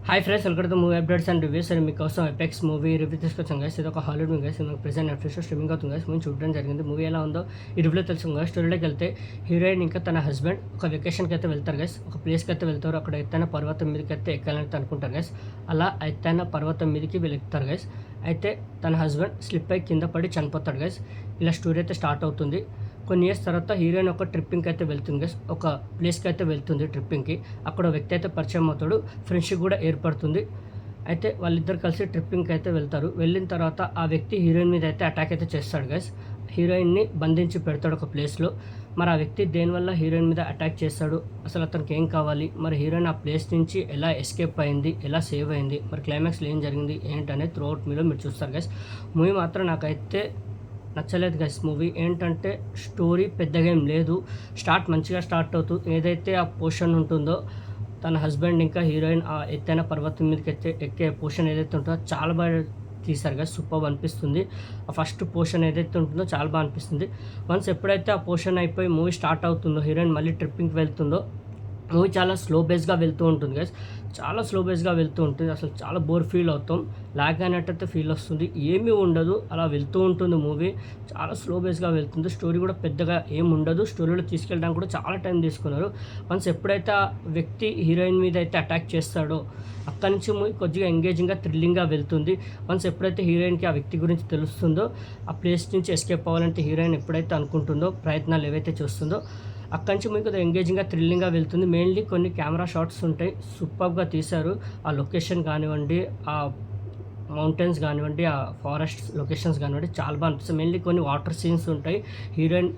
Hi friends, welcome to movie updates and reviews. అని మీకోసం apex movie review తీసుకొచ్చాం guys. ఇది ఒక హాలీవుడ్ మూవీ గైస్. మనకు ప్రెసెంట్ నెట్ఫ్లిక్స్లో స్ట్రీమింగ్ అవుతుంది గైస్. మేము చూడడం జరిగింది. మూవీ ఎలా ఉందో ఈ రివ్యూలో తెలుసుకుందాం గైస్. స్టోరీలోకి వెళ్తే హీరోయిన్ ఇంకా తన హస్బెండ్ ఒక వెకేషన్కి అయితే వెళ్తారు గైస్. ఒక ప్లేస్కి అయితే వెళ్తారు. అక్కడ ఎత్తైన పర్వతం మీదకి అయితే ఎక్కాలని అనుకుంటారు గైస్. అలా ఎత్తైన పర్వతం మీదకి వీళ్ళు ఎక్కుతారు గైస్. అయితే తన హస్బెండ్ స్లిప్ అయి కింద పడి చనిపోతాడు గైస్. ఇలా స్టోరీ అయితే స్టార్ట్ అవుతుంది. కొన్ని ఇయర్స్ తర్వాత హీరోయిన్ ఒక ట్రిప్పింగ్కి అయితే వెళ్తుంది గైస్. ఒక ప్లేస్కి అయితే వెళ్తుంది ట్రిప్పింగ్కి. అక్కడ వ్యక్తి అయితే పరిచయం అవుతాడు. ఫ్రెండ్షిప్ కూడా ఏర్పడుతుంది. అయితే వాళ్ళిద్దరు కలిసి ట్రిప్పింగ్కి అయితే వెళ్తారు. వెళ్ళిన తర్వాత ఆ వ్యక్తి హీరోయిన్ మీద అయితే అటాక్ అయితే చేస్తాడు గైస్. హీరోయిన్ని బంధించి పెడతాడు ఒక ప్లేస్లో. మరి ఆ వ్యక్తి దేనివల్ల హీరోయిన్ మీద అటాక్ చేస్తాడు, అసలు అతనికి ఏం కావాలి, మరి హీరోయిన్ ఆ ప్లేస్ నుంచి ఎలా ఎస్కేప్ అయింది, ఎలా సేవ్ అయింది, మరి క్లైమాక్స్లో ఏం జరిగింది ఏంటనేది త్రూ అవుట్ మీలో మీరు చూస్తారు గైస్. మూవీ మాత్రం నాకైతే నచ్చలేదు గైస్. మూవీ ఏంటంటే స్టోరీ పెద్దగా ఏం లేదు. మంచిగా స్టార్ట్ అవుతూ ఏదైతే ఆ పోర్షన్ ఉంటుందో తన హస్బెండ్ ఇంకా హీరోయిన్ ఆ ఎత్తైన పర్వతం మీదకి ఎక్కే పోర్షన్ ఏదైతే ఉంటుందో చాలా బాగా తీశారు కదా, సూపర్ అనిపిస్తుంది. ఆ ఫస్ట్ పోర్షన్ ఏదైతే ఉంటుందో చాలా బాగా అనిపిస్తుంది. వన్స్ ఎప్పుడైతే ఆ పోర్షన్ అయిపోయి మూవీ స్టార్ట్ అవుతుందో, హీరోయిన్ మళ్ళీ ట్రిప్పింగ్కి వెళ్తుందో, మూవీ చాలా స్లో బేస్గా వెళ్తూ ఉంటుంది గైస్. చాలా స్లో బేస్గా వెళ్తూ ఉంటుంది. అసలు చాలా బోర్ ఫీల్ అవుతాం. లాగ్ అయినట్టయితే ఫీల్ వస్తుంది. ఏమీ ఉండదు, అలా వెళ్తూ ఉంటుంది మూవీ. చాలా స్లో బేస్గా వెళ్తుంది. స్టోరీ కూడా పెద్దగా ఏమి ఉండదు. స్టోరీలో తీసుకెళ్ళడానికి కూడా చాలా టైం తీసుకున్నారు. వన్స్ ఎప్పుడైతే ఆ వ్యక్తి హీరోయిన్ మీద అయితే అటాక్ చేస్తాడో అక్కడి నుంచి మూవీ కొద్దిగా ఎంగేజింగ్గా థ్రిల్లింగ్గా వెళ్తుంది. వన్స్ ఎప్పుడైతే హీరోయిన్కి ఆ వ్యక్తి గురించి తెలుస్తుందో, ఆ ప్లేస్ నుంచి ఎస్కేప్ అవ్వాలంటే హీరోయిన్ ఎప్పుడైతే అనుకుంటుందో, ప్రయత్నాలు ఏవైతే చేస్తుందో, అక్కడి నుంచి మీకు థ్రిల్లింగ్గా వెళ్తుంది. మెయిన్లీ కొన్ని కెమెరా షాట్స్ ఉంటాయి, సూపర్గా తీశారు. ఆ లొకేషన్ కానివ్వండి, ఆ మౌంటైన్స్ కానివ్వండి, ఆ ఫారెస్ట్ లొకేషన్స్ కానివ్వండి చాలా బాగా అనిపిస్తుంది. మెయిన్లీ కొన్ని వాటర్ సీన్స్ ఉంటాయి. హీరోయిన్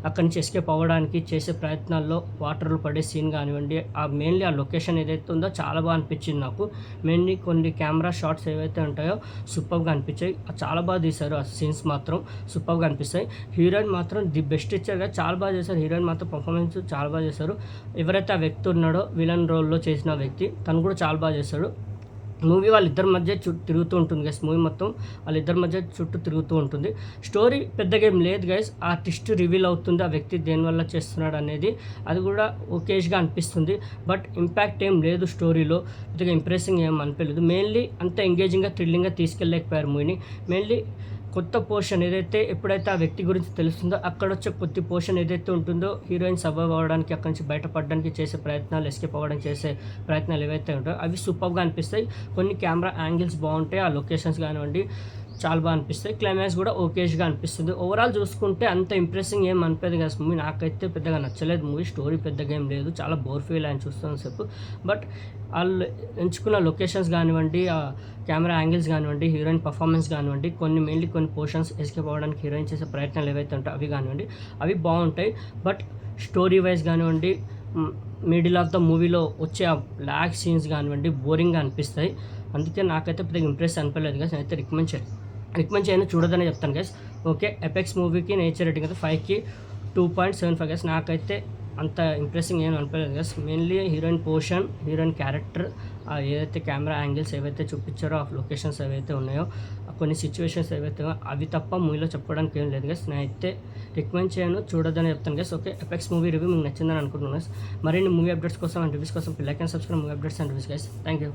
అక్కడి నుంచి ఎస్కేప్ అవ్వడానికి చేసే ప్రయత్నాల్లో వాటర్లో పడే సీన్ కానివ్వండి, మెయిన్లీ ఆ లొకేషన్ ఏదైతే ఉందో చాలా బాగా అనిపించింది నాకు. మెయిన్లీ కొన్ని కెమెరా షాట్స్ ఏవైతే ఉంటాయో సూపర్గా అనిపించాయి. చాలా బాగా తీశారు. ఆ సీన్స్ మాత్రం సూపర్గా అనిపిస్తాయి. హీరోయిన్ మాత్రం ది బెస్ట్ ఇచ్చారు, చాలా బాగా చేశారు. హీరోయిన్ మాత్రం పర్ఫార్మెన్స్ చాలా బాగా చేశారు. ఎవరైతే ఆ వ్యక్తి ఉన్నాడో విలన్ రోల్లో చేసిన వ్యక్తి, తను కూడా చాలా బాగా చేశాడు. మూవీ వాళ్ళిద్దరి మధ్య చుట్టూ తిరుగుతూ ఉంటుంది గైస్. మూవీ మొత్తం వాళ్ళిద్దరి మధ్య చుట్టూ తిరుగుతూ ఉంటుంది. స్టోరీ పెద్దగా ఏం లేదు గైస్. ఆ ట్విస్ట్ రివీల్ అవుతుంది, ఆ వ్యక్తి దేనివల్ల చేస్తున్నాడు అనేది. అది కూడా ఓకేష్గా అనిపిస్తుంది. బట్ ఇంపాక్ట్ ఏం లేదు స్టోరీలో. పెద్దగా ఇంప్రెసింగ్ ఏం అనిపించలేదు. మెయిన్లీ అంత ఎంగేజింగ్గా థ్రిల్లింగ్గా తీసుకెళ్ళలేకపోయారు మూవీని. మెయిన్లీ కొత్త పోర్షన్ ఏదైతే ఎప్పుడైతే ఆ వ్యక్తి గురించి తెలుస్తుందో అక్కడ వచ్చే కొద్ది పోర్షన్ ఏదైతే ఉంటుందో, హీరోయిన్ సర్వైవ్ అవ్వడానికి, అక్కడి నుంచి బయటపడడానికి చేసే ప్రయత్నాలు, ఎస్కేప్ అవ్వడానికి చేసే ప్రయత్నాలు ఏవైతే ఉంటాయో అవి సూపర్గా అనిపిస్తాయి. కొన్ని కెమెరా యాంగిల్స్ బాగుంటాయి. ఆ లొకేషన్స్ కానివ్వండి చాలా బాగా అనిపిస్తాయి. క్లైమాక్స్ కూడా ఓకేష్గా అనిపిస్తుంది. ఓవరాల్ చూసుకుంటే అంత ఇంప్రెసింగ్ ఏం అనిపించదు కదా మూవీ. నాకైతే పెద్దగా నచ్చలేదు మూవీ. స్టోరీ పెద్దగా ఏం లేదు, చాలా బోర్ ఫీల్ అని చూస్తాను సేపు. బట్ వాళ్ళు ఎంచుకున్న లొకేషన్స్ కానివ్వండి, ఆ కెమెరా యాంగిల్స్ కానివ్వండి, హీరోయిన్ పర్ఫార్మెన్స్ కానివ్వండి, మెయిన్లీ కొన్ని పోర్షన్స్ ఎస్కేప్ అవ్వడానికి హీరోయిన్ చేసే ప్రయత్నాలు ఏవైతే ఉంటాయో అవి కానివ్వండి, అవి బాగుంటాయి. బట్ స్టోరీ వైజ్ కానివ్వండి, మిడిల్ ఆఫ్ ద మూవీలో వచ్చే ఆ లాగ్ సీన్స్ కానివ్వండి బోరింగ్గా అనిపిస్తాయి. అందుకే నాకైతే పెద్దగా ఇంప్రెస్ అనిపించలేదు గైస్. నేనైతే రికమెండ్ చేయను, చూడదని చెప్తాను గైస్. ఓకే, ఎపెక్స్ మూవీకి నేచర్ రేటింగ్ అయితే 5కి 2.75 గైస్. నాకైతే అంత ఇంప్రెసింగ్ ఏం అనిపించలేదు guys. Mainly heroine portion, heroine character, ఏదైతే కెమెరా యాంగిల్స్ ఏవైతే చూపించారో, ఆ లొకేషన్స్ ఏవైతే ఉన్నాయో, కొన్ని సిచ్యువేషన్స్ ఏవైతే అవి తప్ప మూవీలో చెప్పుకోవడానికి ఏం లేదు గైస్. నేనైతే రికమెండ్ చేయను, చూడొద్దని చెప్తాను guys. Okay, apex movie review మీకు నచ్చిందని అనుకుంటున్నాను గైస్. మరిన్ని మూవీ అప్డేట్స్ కోసం అండ్ రివ్యూస్ కోసం like and subscribe movie updates and reviews guys. Thank you.